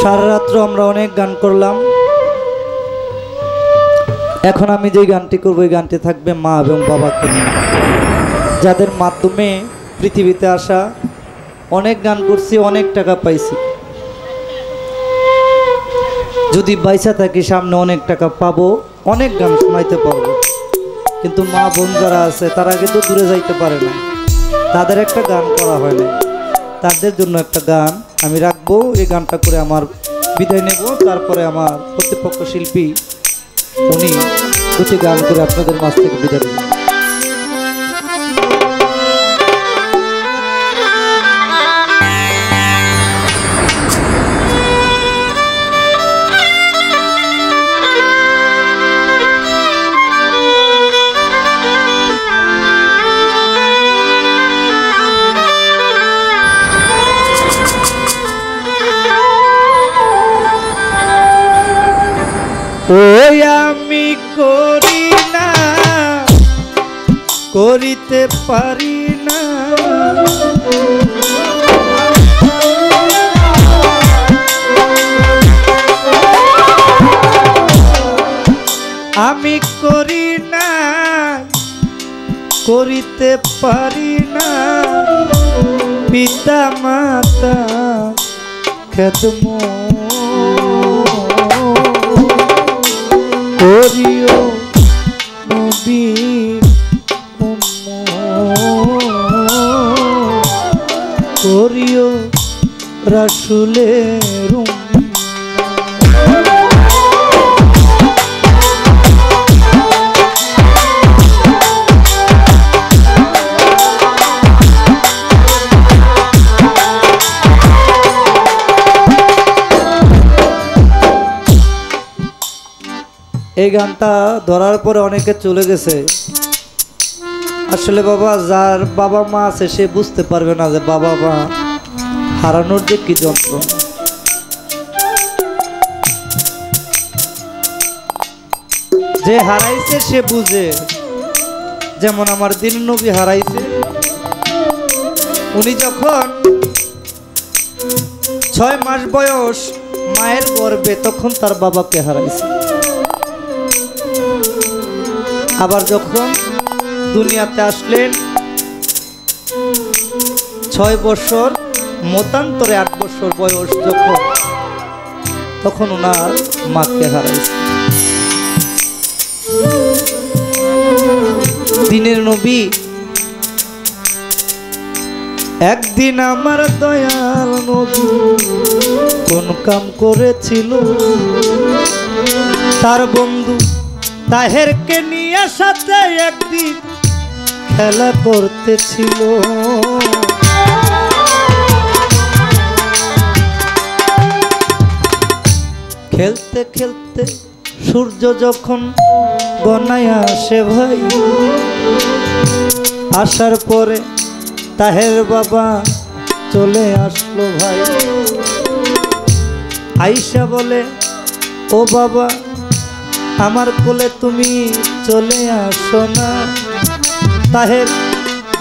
সারা রাত্র আমরা অনেক গান করলাম। এখন আমি যে গানটি করব এই গানটি থাকবে মা এবং বাবাকে নিয়ে, যাদের মাধ্যমে পৃথিবীতে আসা। অনেক গান করছি, অনেক টাকা পাইছি। যদি বাইসা থাকি সামনে অনেক টাকা পাবো, অনেক গান শোনাইতে পারবো, কিন্তু মা বোন যারা আছে তারা কিন্তু দূরে যাইতে পারে না, তাদের একটা গান করা হয় না। তাদের জন্য একটা গান আমি রাখবো। এই গানটা করে আমার বিদায় নেব। তারপরে আমার প্রতিপক্ষ শিল্পী উনি দুটি গান করে আপনাদের মাঝ থেকে বিদায় নেবেন। ওই আমি করি না, করিতে পারি না, আমি করি না, করিতে পারি না, পিতা মাতা খেদমত করিও নবীর উম্মত, করিও রাসূলের এই গানটা ধরার পরে অনেকে চলে গেছে। আসলে বাবা, যার বাবা মা আছে সে বুঝতে পারবে না যে বাবা মা হারানোর যে কি যন্ত্রণা। যে হারাইছে সে বুঝে। যেমন আমার দিন নবী হারাইছে, উনি যখন 6 মাস বয়স মায়ের গর্ভে তখন তার বাবাকে হারাইছে। আবার যখন দুনিয়াতে আসলেন 6 বছর, মতান্তরে 8 বছর বয়স যখন, তখন ওনার মাকে হারাইছে। দিনের নবী একদিন আমার দয়াল নবী কোন কাম করেছিল, তার বন্ধু তাহেরকে নিয়ে সাথে একদিন খেলা করতেছিল। খেলতে খেলতে সূর্য যখন গনায় আসে ভাই, আসার পরে তাহের বাবা চলে আসলো ভাই। আইসা বলে, ও বাবা আমার কোলে তুমি চলে আসো না। তাহের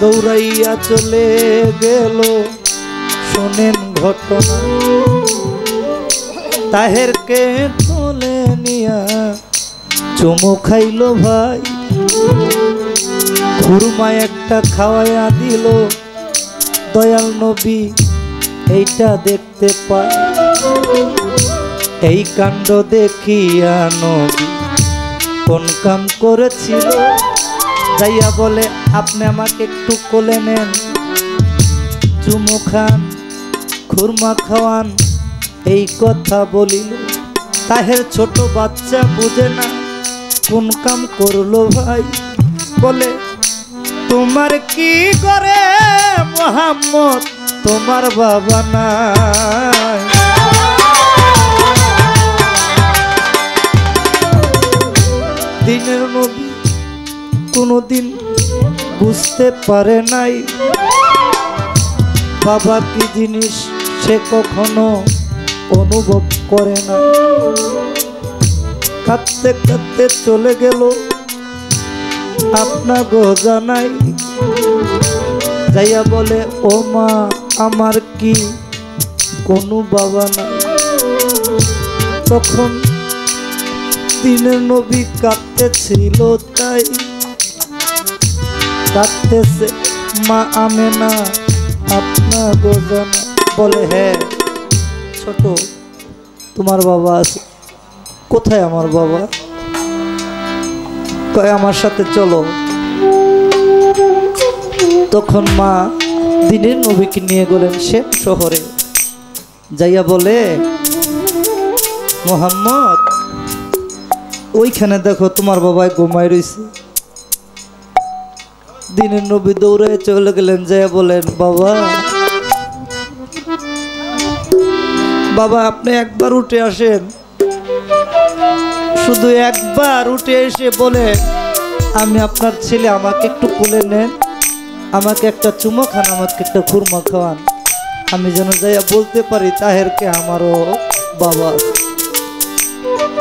দৌড়াইয়া চলে গেল, শোনেন ঘটনা। তাহেরকে কোলে নিয়া চুমু খাইলো ভাই, খুরমা একটা খাওয়াইয়া দিল। দয়াল নবী এইটা দেখতে পায়, এই কাণ্ড দেখিয়া নবী কোন কাম করেছিল। যাইয়া বলে, আপনি আমাকে একটু কোলে নেন, চুমু খান, খুরমা খাওয়ান, এই কথা বলিল। তাহের ছোট বাচ্চা বুঝে না কোন কাম করলো ভাই। বলে, তোমার কি করে মোহাম্মদ, তোমার বাবা নাই। দিনের নবী কোনদিন বুঝতে পারে নাই বাবা কি জিনিস, সে কখনো অনুভব করে না। কাঁদতে কাঁদতে চলে গেল, আপনা গো জানাই। যাইয়া বলে, ও মা আমার কি কোনো বাবা নাই। তখন দিনের নবী কাঁদতেছিল, তাই কাঁদতেছে মা আমেনা আপনার গোজান। বলে হ্যাঁ ছোট, তোমার বাবা আছে। কোথায় আমার বাবা? কয় আমার সাথে চলো। তখন মা দিনের নবীকে নিয়ে গেলেন সে শহরে। যাইয়া বলে মোহাম্মদ, ওইখানে দেখো তোমার বাবাই ঘুমায় রয়েছে। দিনের নবী দৌড়ে চলে গেলেন, যাইয়া বলেন বাবা, বাবা আপনি একবার উঠে আসেন, শুধু একবার উঠে এসে বলে আমি আপনার ছেলে, আমাকে একটু কোলে নেন, আমাকে একটা চুমো খান, আমাকে একটা খুরমা খাওয়ান, আমি যেন যাইয়া বলতে পারি তাহেরকে আমারও বাবা আছে।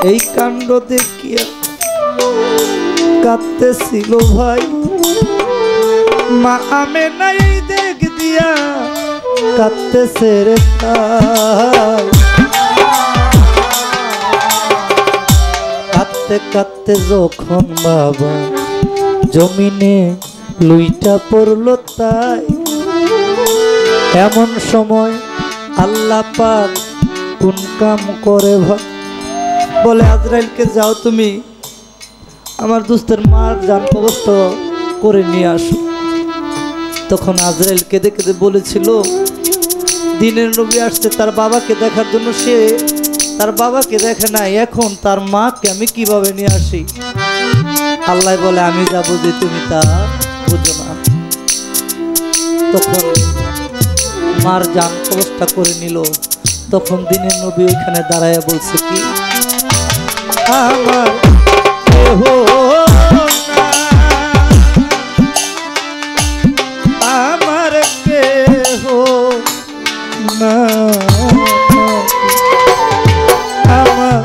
এই কাণ্ড দেখিয়া কাঁদতেছিল ভাই মা আমেনা, এই দেখ দিয়া কাঁদতেছে রে তাই। কাঁদতে কাঁদতে যখন বাবা জমিনে লুইটা পড়ল, তাই এমন সময় আল্লাহ পাক কোন কাম করে বলে আজরাইলকে যাও তুমি আমার দোস্তের মার জান কবজ করে নিয়ে আসো। তখন আজরাইল কেঁদে কেঁদে বলেছিল দিনের নবী আসছে তার বাবাকে দেখার জন্য, সে তার বাবাকে দেখে নাই, এখন তার মাকে আমি কিভাবে নিয়ে আসি? আল্লাহ বলে আমি যাবো যে তুমি তা বুঝো না। তখন মার জান কবজটা করে নিল। তখন দিনের নবী ওইখানে দাঁড়ায় বলছে কি, আমার কেহ না, আমার কেহ না, আমার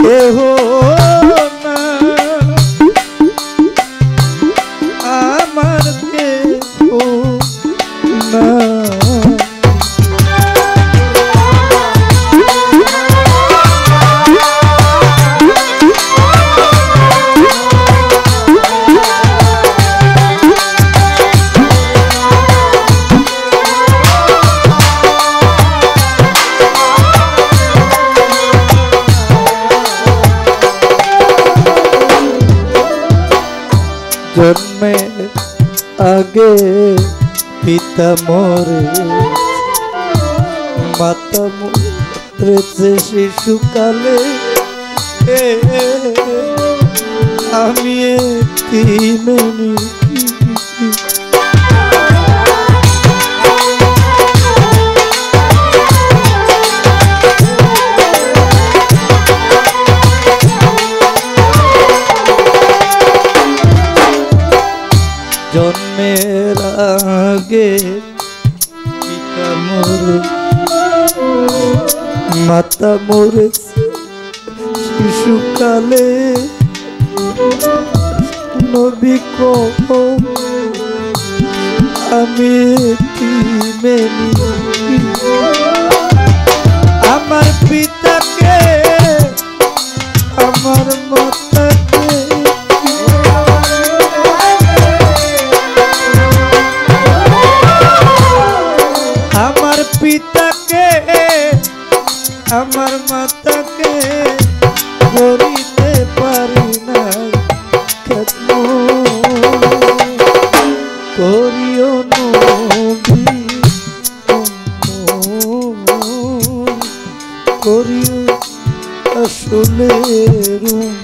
কেহ না, আমার কেহ না। জন্মের আগে পিতা মরে, মাতা মরেছে শিশুকালে, আমি এতিমেনি। জন্মের আগে পিতা মরে, মাতা মরেছে শিশুকালে, নবী কখন আমি এতিমেনি। আমার পিতাকে আমার মাতাকে আমার পিতাকে আমার মাতাকে করিতে পারি না, কেন করিও নবী করিও আসলে রূপ।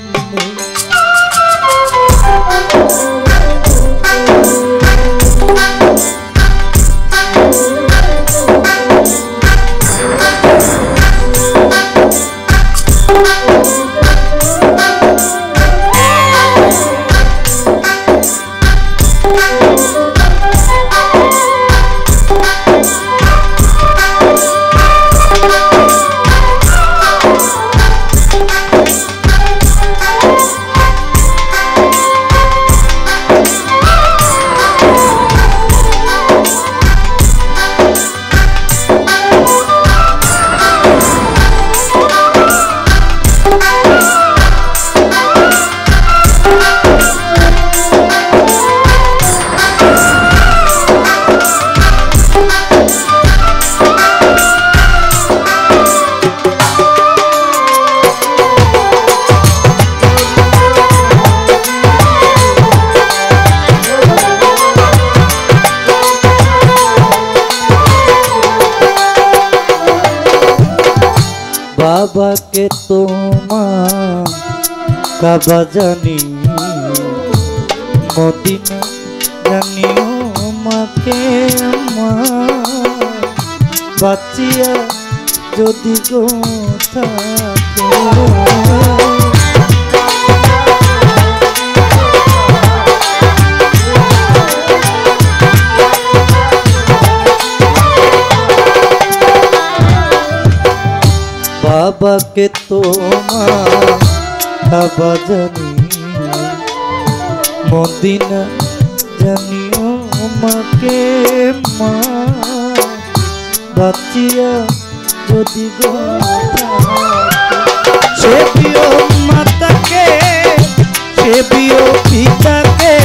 বাবাকে তোমার কাবা জানি মদিনা জানিও মাকে আমার বাঁচিয়া যদি গো থাকে বাবাকে তোমার কাবা জানি মদিনা জানিও মাকে মা বাঁচিয়া যদি গো সে প্রিয় মাতাকে সে প্রিয় পিতাকে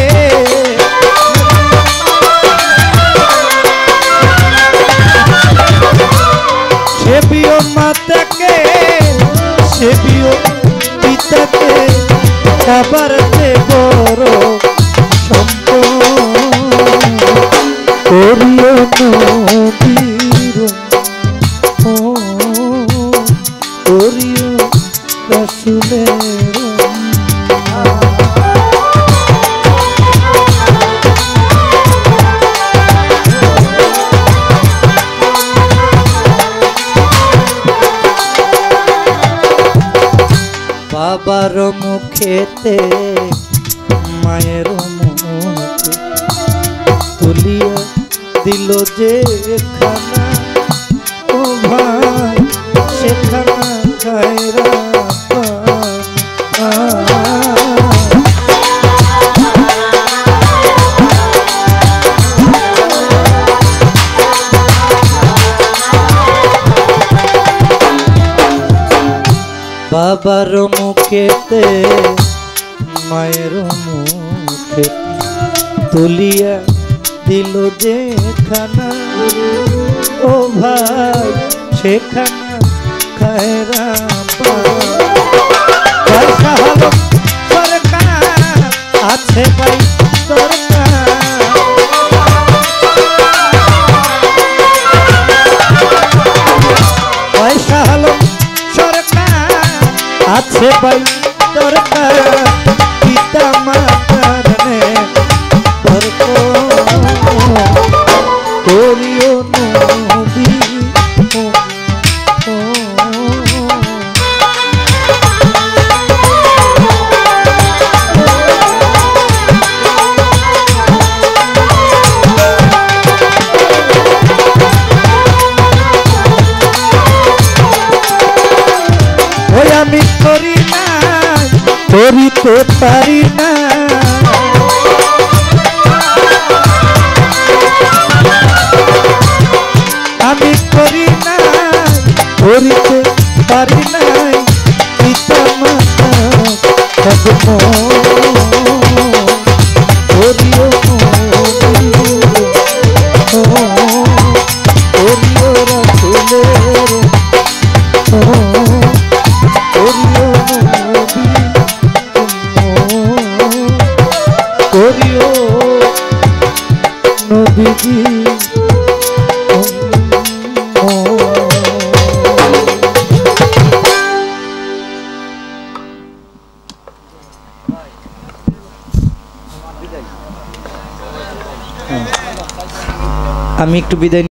সে প্রিয় মাতাকে সে প্রিয় পিতাকে খাবার বড় সম্পদ করিও নবীর করিও রাসূলের বাবার মুখেতে মায়ের মুখে তুলিয়া দিল যে খানা ও ভাই সেখানা খায়রা বাবার মুখেতে মায়ের মুখে তুলিয়া দিল যে খানা ও ভাই সেখানা খায়রা সরকার আছে ভাই সরকার পয়সা হলো সরকার আছে ভাই দরকার পিতা মাতার নে করিও নবী ওই আমি করি না করিতে পারি না আমি করি না করিতে পারি না পিতা মাতা করিও করিও রাসূলের করিও নবীজি আমি একটু বিদায়